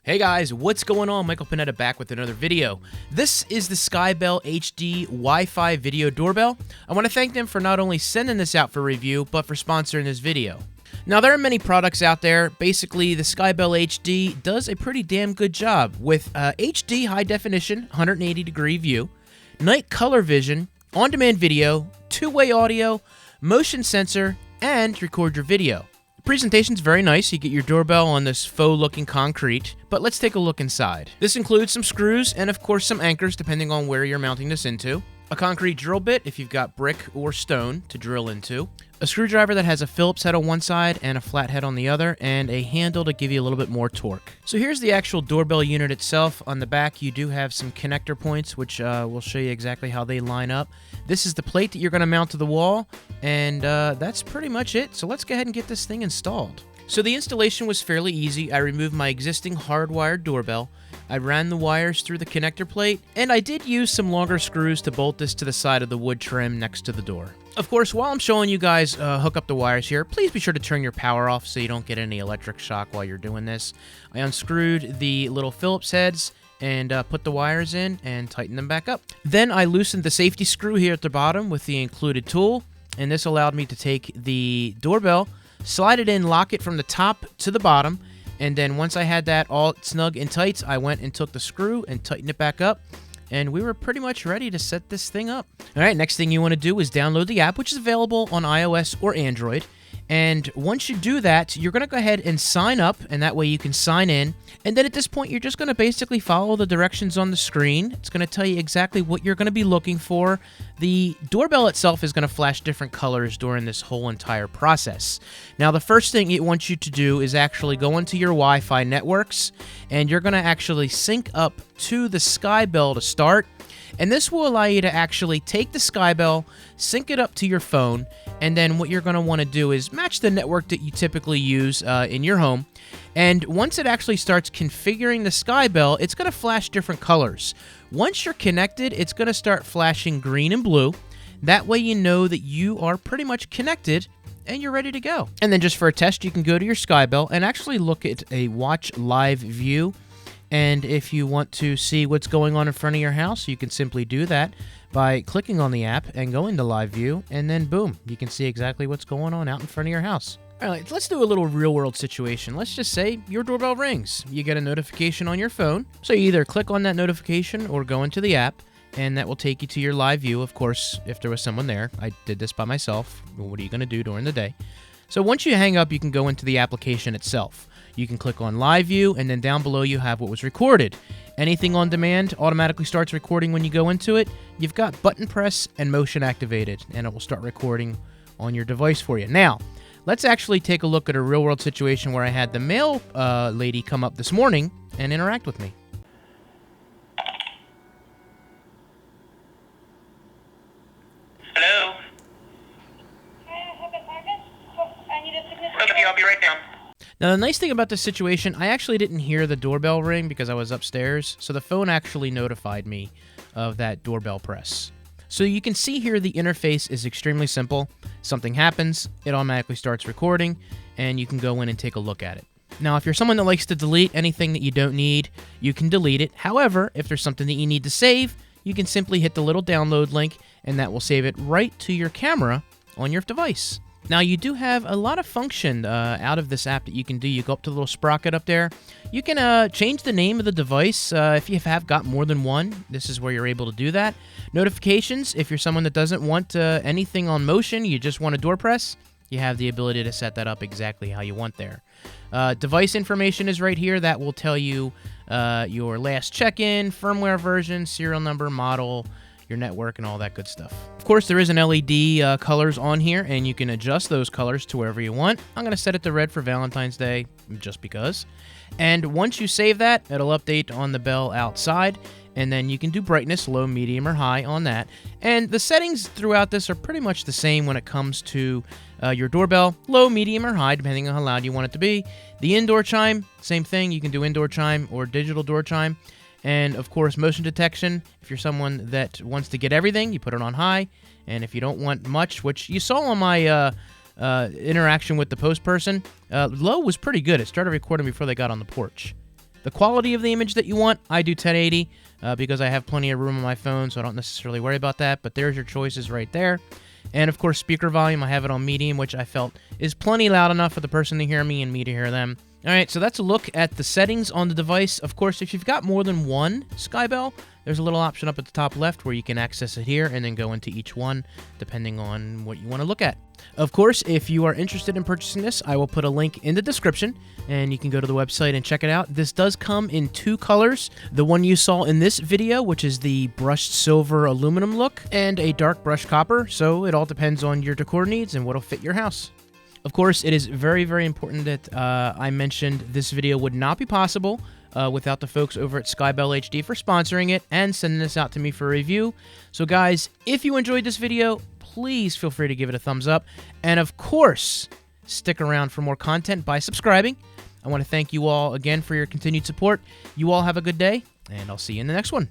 Hey guys, what's going on? Michael Panetta back with another video. This is the SkyBell HD Wi-Fi video doorbell. I want to thank them for not only sending this out for review, but for sponsoring this video. Now, there are many products out there. Basically, the SkyBell HD does a pretty damn good job with HD high definition, 180-degree view, night color vision, on-demand video, two-way audio, motion sensor, and record your video. The presentation's very nice. You get your doorbell on this faux-looking concrete, but let's take a look inside. This includes some screws and, of course, some anchors depending on where you're mounting this into. A concrete drill bit if you've got brick or stone to drill into. A screwdriver that has a Phillips head on one side and a flat head on the other, and a handle to give you a little bit more torque. So here's the actual doorbell unit itself. On the back, you do have some connector points, which will show you exactly how they line up. This is the plate that you're going to mount to the wall, and that's pretty much it. So let's go ahead and get this thing installed. So the installation was fairly easy. I removed my existing hardwired doorbell. I ran the wires through the connector plate, and I did use some longer screws to bolt this to the side of the wood trim next to the door. Of course, while I'm showing you guys hook up the wires here, please be sure to turn your power off so you don't get any electric shock while you're doing this. I unscrewed the little Phillips heads and put the wires in and tightened them back up. Then I loosened the safety screw here at the bottom with the included tool, and this allowed me to take the doorbell, slide it in, lock it from the top to the bottom, and then once I had that all snug and tight, I went and took the screw and tightened it back up, and we were pretty much ready to set this thing up. All right, next thing you want to do is download the app, which is available on iOS or Android. And once you do that, you're going to go ahead and sign up, and that way you can sign in. And then at this point, you're just going to basically follow the directions on the screen. It's going to tell you exactly what you're going to be looking for. The doorbell itself is going to flash different colors during this whole entire process. Now, the first thing it wants you to do is actually go into your Wi-Fi networks, and you're going to actually sync up to the SkyBell to start. And this will allow you to actually take the SkyBell, sync it up to your phone, and then what you're going to want to do is match the network that you typically use in your home. And once it actually starts configuring the SkyBell, it's going to flash different colors. Once you're connected, it's going to start flashing green and blue. That way you know that you are pretty much connected and you're ready to go. And then just for a test, you can go to your SkyBell and actually look at a watch live view. And if you want to see what's going on in front of your house, you can simply do that by clicking on the app and going to live view, and then boom, you can see exactly what's going on out in front of your house. All right, let's do a little real-world situation. Let's just say your doorbell rings. You get a notification on your phone, so you either click on that notification or go into the app, and that will take you to your live view. Of course, if there was someone there, I did this by myself. What are you going to do during the day? So once you hang up, you can go into the application itself. You can click on live view, and then down below you have what was recorded. Anything on demand automatically starts recording when you go into it. You've got button press and motion activated, and it will start recording on your device for you. Now, let's actually take a look at a real-world situation where I had the mail lady come up this morning and interact with me. Hello? Okay, I'll be right down. Now, the nice thing about this situation, I actually didn't hear the doorbell ring because I was upstairs, so the phone actually notified me of that doorbell press. So you can see here the interface is extremely simple. Something happens, it automatically starts recording, and you can go in and take a look at it. Now, if you're someone that likes to delete anything that you don't need, you can delete it. However, if there's something that you need to save, you can simply hit the little download link, and that will save it right to your camera on your device. Now, you do have a lot of function out of this app that you can do. You go up to the little sprocket up there. You can change the name of the device if you have got more than one. This is where you're able to do that. Notifications, if you're someone that doesn't want anything on motion, you just want a door press, you have the ability to set that up exactly how you want there. Device information is right here. That will tell you your last check-in, firmware version, serial number, model, your network, and all that good stuff. Of course, there is an LED colors on here, and you can adjust those colors to wherever you want. I'm going to set it to red for Valentine's Day, just because. And once you save that, it'll update on the bell outside, and then you can do brightness, low, medium, or high on that. And the settings throughout this are pretty much the same when it comes to your doorbell, low, medium, or high, depending on how loud you want it to be. The indoor chime, same thing. You can do indoor chime or digital door chime. And, of course, motion detection. If you're someone that wants to get everything, you put it on high. And if you don't want much, which you saw on my interaction with the post person, low was pretty good. It started recording before they got on the porch. The quality of the image that you want, I do 1080 because I have plenty of room on my phone, so I don't necessarily worry about that, but there's your choices right there. And of course, speaker volume, I have it on medium, which I felt is plenty loud enough for the person to hear me and me to hear them. Alright, so that's a look at the settings on the device. Of course, if you've got more than one SkyBell, there's a little option up at the top left where you can access it here and then go into each one, depending on what you want to look at. Of course, if you are interested in purchasing this, I will put a link in the description, and you can go to the website and check it out. This does come in 2 colors. The one you saw in this video, which is the brushed silver aluminum look, and a dark brushed copper, so it all depends on your decor needs and what'll fit your house. Of course, it is very, very important that I mentioned this video would not be possible without the folks over at SkyBell HD for sponsoring it and sending this out to me for review. So guys, if you enjoyed this video, please feel free to give it a thumbs up. And of course, stick around for more content by subscribing. I want to thank you all again for your continued support. You all have a good day, and I'll see you in the next one.